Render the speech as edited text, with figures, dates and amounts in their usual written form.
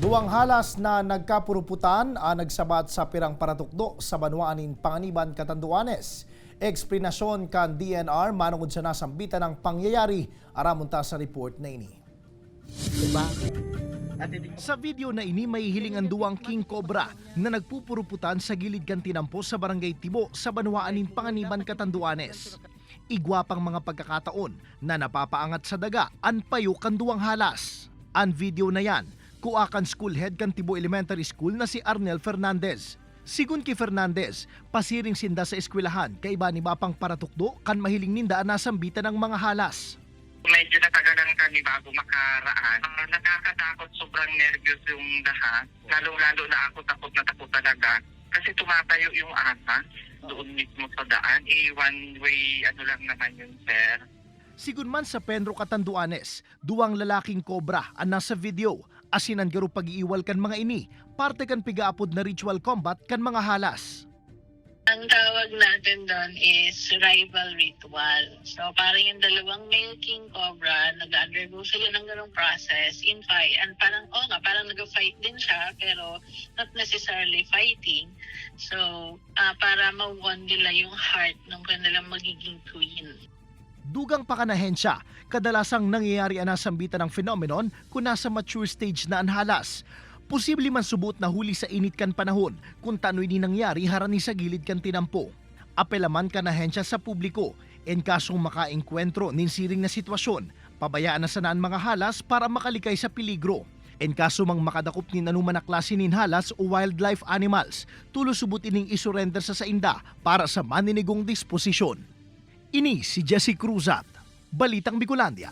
Duwang halas na nagkapuruputan nagsabat sa pirang paratukdo sa Banwaanin Panganiban, Catanduanes. Eksplanasyon kan DNR manungod sa nasambitan ng pangyayari aramunta sa report na ini. Sa video na ini may hiling ang duwang King Cobra na nagpupuruputan sa gilid kan tinampo sa Barangay Tibo sa Banwaanin Panganiban, Catanduanes. Igwa pang mga pagkakataon na napapaangat sa daga ang payo kan duwang halas. Ang video na yan, kuakan school head kan Tibo Elementary School na si Arnel Fernandez. Sigun kay Fernandez, pasiring sinda sa eskwelahan kay iba ni Bapang paratukdo kan mahiling ninda nasambitan ng mga halas. Medyo natagalan kami bago makaraan. Nakakatakot, sobrang nervyos yung lahat. Lalo-lalo na ako takot talaga. Kasi tumatayo yung asa doon mismo sa daan. One way, lang naman yun, sir. Sigun man sa Penro, Catanduanes, duwang lalaking Cobra ang nasa video. Asinan garo pag-iiwal kan mga ini, parte kan pigaapod na ritual combat kan mga halas. Ang tawag natin doon is rival ritual. So parang yung dalawang male king cobra, nag-undergo sila ng ganong process in fight. And parang, parang nag-fight din siya, pero not necessarily fighting. So para ma-won nila yung heart ng kanilang magiging queen. Dugang pakanahensya, kadalasang nangyayari ang nasambitan ng phenomenon kung nasa mature stage na ang halas. Posible man subot na huli sa init kan panahon kung tano'y di nangyari harani sa gilid kan tinampo. Apelaman kanahensya sa publiko, en kasong makaengkwentro nin siring na sitwasyon, pabayaan na sanaan mga halas para makalikay sa peligro. En kaso mang makadakop nin anuman na klase nin halas o wildlife animals, tulo subot ining isurrender sa sainda para sa maninigong disposisyon. Ini si Jesse Cruzat, Balitang Bicolandia.